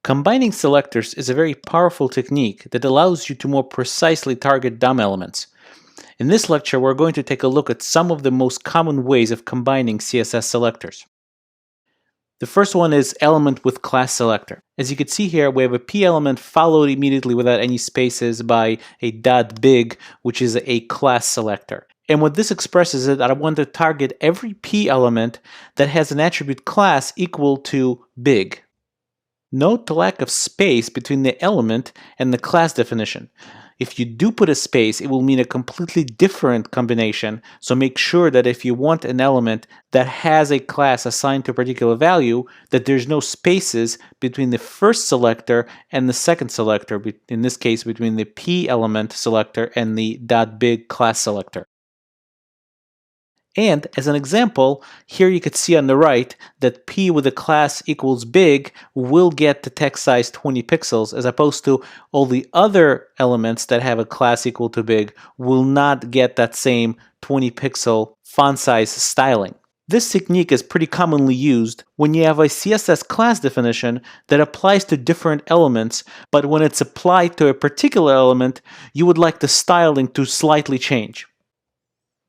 Combining selectors is a very powerful technique that allows you to more precisely target DOM elements. In this lecture, we're going to take a look at some of the most common ways of combining CSS selectors. The first one is element with class selector. As you can see here, we have a p element followed immediately without any spaces by a .big, which is a class selector. And what this expresses is that I want to target every p element that has an attribute class equal to big. Note the lack of space between the element and the class definition. If you do put a space, it will mean a completely different combination, so make sure that if you want an element that has a class assigned to a particular value, that there's no spaces between the first selector and the second selector, in this case between the p element selector and the .big class selector. And as an example, here you could see on the right that p with a class equals big will get the text size 20 pixels, as opposed to all the other elements that have a class equal to big will not get that same 20 pixel font size styling. This technique is pretty commonly used when you have a CSS class definition that applies to different elements, but when it's applied to a particular element, you would like the styling to slightly change.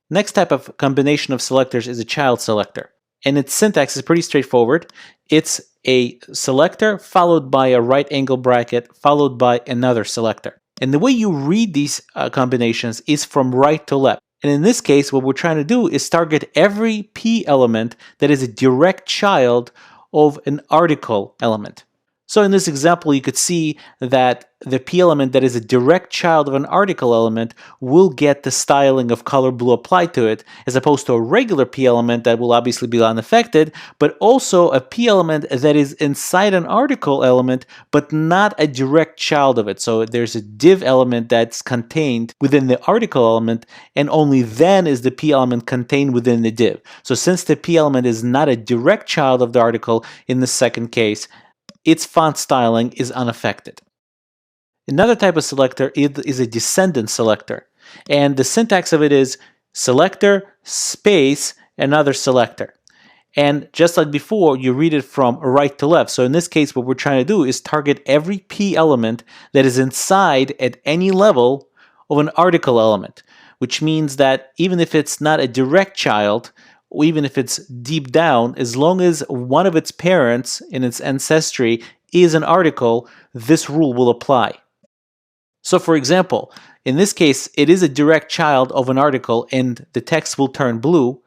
Next type of combination of selectors is a child selector, and its syntax is pretty straightforward. It's a selector followed by a right angle bracket followed by another selector. And the way you read these combinations is from right to left. And in this case, what we're trying to do is target every p element that is a direct child of an article element. So in this example, you could see that the p element that is a direct child of an article element will get the styling of color blue applied to it, as opposed to a regular p element that will obviously be unaffected, but also a p element that is inside an article element, but not a direct child of it. So there's a div element that's contained within the article element, and only then is the p element contained within the div. So since the p element is not a direct child of the article in the second case, its font styling is unaffected. Another type of selector is a descendant selector, and the syntax of it is selector space another selector. And just like before, you read it from right to left. So in this case, what we're trying to do is target every p element that is inside at any level of an article element, which means that even if it's not a direct child, or even if it's deep down, as long as one of its parents in its ancestry is an article, this rule will apply. So for example, in this case, it is a direct child of an article and the text will turn blue.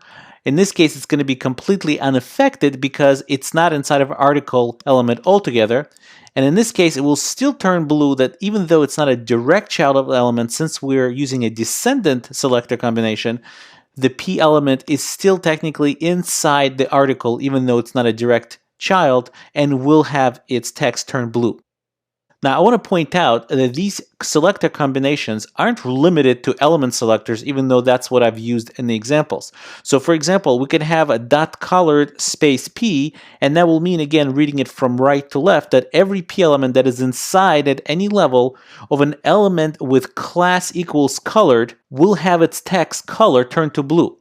In this case, it's going to be completely unaffected because it's not inside of an article element altogether. And in this case, it will still turn blue, that even though it's not a direct child of the element, since we're using a descendant selector combination, the p element is still technically inside the article, even though it's not a direct child, and will have its text turn blue. Now, I want to point out that these selector combinations aren't limited to element selectors, even though that's what I've used in the examples. So for example, we could have a .colored space p, and that will mean, again, reading it from right to left, that every p element that is inside at any level of an element with class equals colored will have its text color turn to blue.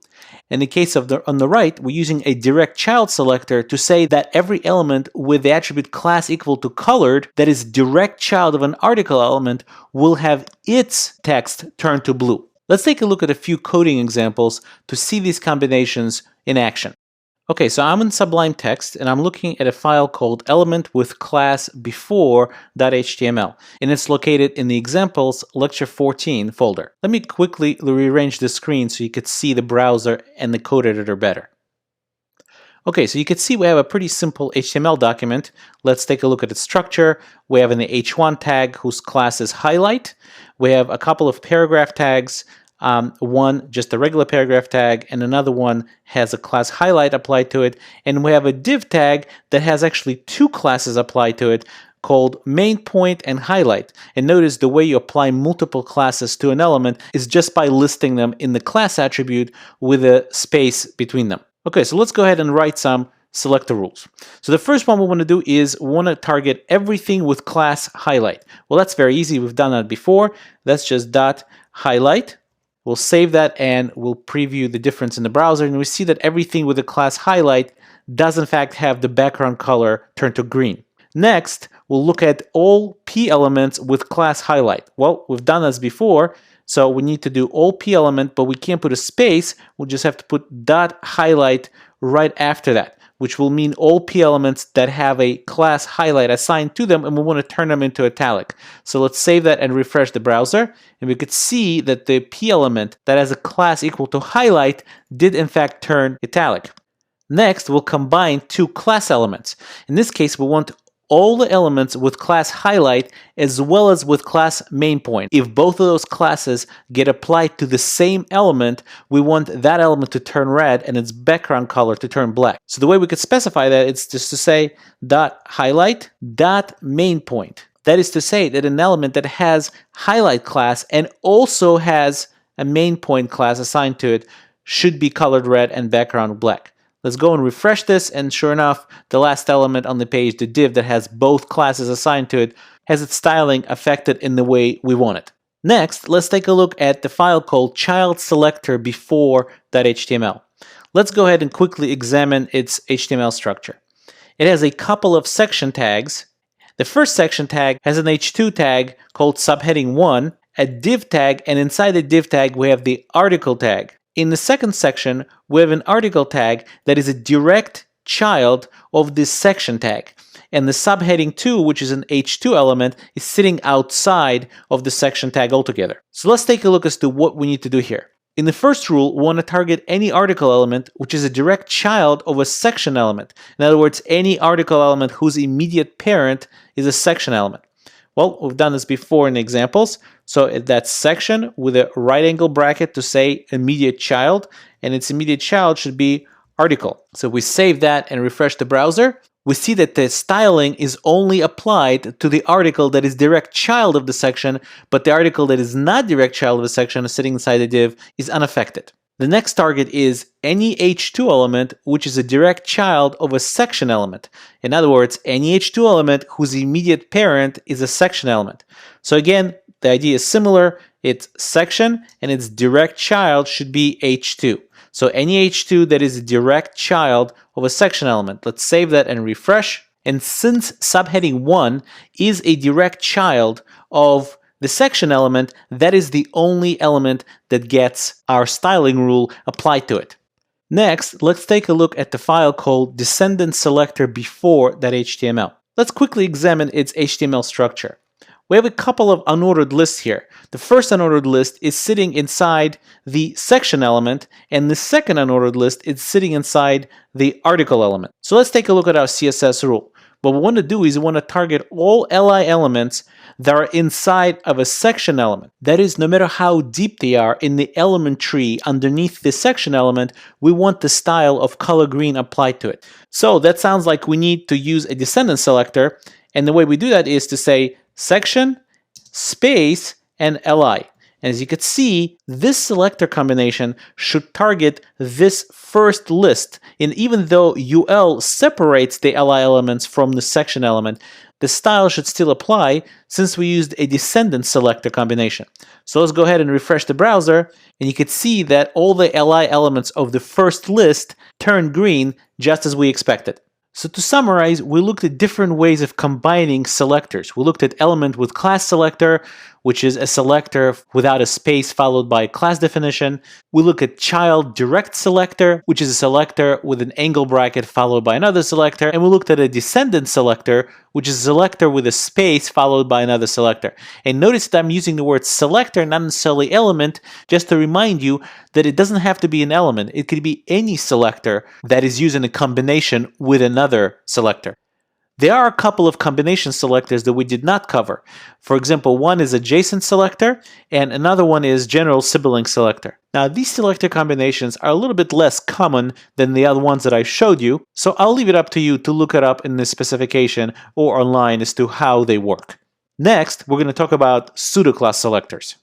In the case of on the right, we're using a direct child selector to say that every element with the attribute class equal to colored that is direct child of an article element will have its text turn to blue. Let's take a look at a few coding examples to see these combinations in action. Okay, so I'm in Sublime Text and I'm looking at a file called element with class before.html, and it's located in the examples lecture 14 folder. Let me quickly rearrange the screen so you could see the browser and the code editor better. Okay, so you can see we have a pretty simple HTML document. Let's take a look at its structure. We have an h1 tag whose class is highlight. We have a couple of paragraph tags. One just a regular paragraph tag, and another one has a class highlight applied to it, and we have a div tag that has actually two classes applied to it called main point and highlight. And notice the way you apply multiple classes to an element is just by listing them in the class attribute with a space between them. Okay, so let's go ahead and write some selector rules. So the first one we want to do is we want to target everything with class highlight. Well, that's very easy. We've done that before. That's just dot highlight. We'll save that and we'll preview the difference in the browser, and we see that everything with the class highlight does in fact have the background color turned to green. Next, we'll look at all P elements with class highlight. Well, we've done this before, so we need to do all P element, but we can't put a space. We'll just have to put dot highlight right after that, which will mean all P elements that have a class highlight assigned to them, and we want to turn them into italic. So let's save that and refresh the browser, and we could see that the P element that has a class equal to highlight did in fact turn italic. Next, we'll combine two class elements. In this case, we want all the elements with class highlight as well as with class main point. If both of those classes get applied to the same element, we want that element to turn red and its background color to turn black. So the way we could specify that is just to say dot highlight dot main point. That is to say that an element that has highlight class and also has a main point class assigned to it should be colored red and background black. Let's go and refresh this, and sure enough, the last element on the page, the div that has both classes assigned to it, has its styling affected in the way we want it. Next, let's take a look at the file called child_selector_before.html. Let's go ahead and quickly examine its HTML structure. It has a couple of section tags. The first section tag has an h2 tag called subheading 1, a div tag, and inside the div tag we have the article tag. In the second section, we have an article tag that is a direct child of this section tag. And the subheading 2, which is an h2 element, is sitting outside of the section tag altogether. So let's take a look as to what we need to do here. In the first rule, we want to target any article element which is a direct child of a section element. In other words, any article element whose immediate parent is a section element. Well, we've done this before in examples. So that's section with a right angle bracket to say immediate child, and its immediate child should be article. So we save that and refresh the browser. We see that the styling is only applied to the article that is direct child of the section, but the article that is not direct child of the section sitting inside the div is unaffected. The next target is any h2 element which is a direct child of a section element. In other words, any h2 element whose immediate parent is a section element. So again, the idea is similar. It's section and its direct child should be h2. So any h2 that is a direct child of a section element. Let's save that and refresh. And since subheading 1 is a direct child of the section element, that is the only element that gets our styling rule applied to it. Next, let's take a look at the file called descendant_selector_before.html. Let's quickly examine its HTML structure. We have a couple of unordered lists here. The first unordered list is sitting inside the section element, and the second unordered list is sitting inside the article element. So let's take a look at our CSS rule. What we want to do is we want to target all li elements that are inside of a section element. That is, no matter how deep they are in the element tree underneath the section element, we want the style of color green applied to it. So that sounds like we need to use a descendant selector, and the way we do that is to say section, space, and li. And as you can see, this selector combination should target this first list. And even though UL separates the li elements from the section element, the style should still apply since we used a descendant selector combination. So let's go ahead and refresh the browser, and you can see that all the li elements of the first list turned green just as we expected. So to summarize, we looked at different ways of combining selectors. We looked at element with class selector, which is a selector without a space followed by a class definition. We look at child direct selector, which is a selector with an angle bracket followed by another selector. And we looked at a descendant selector, which is a selector with a space followed by another selector. And notice that I'm using the word selector, not necessarily element, just to remind you that it doesn't have to be an element. It could be any selector that is used in a combination with another selector. There are a couple of combination selectors that we did not cover. For example, one is adjacent selector and another one is general sibling selector. Now, these selector combinations are a little bit less common than the other ones that I showed you, so I'll leave it up to you to look it up in the specification or online as to how they work. Next, we're going to talk about pseudo-class selectors.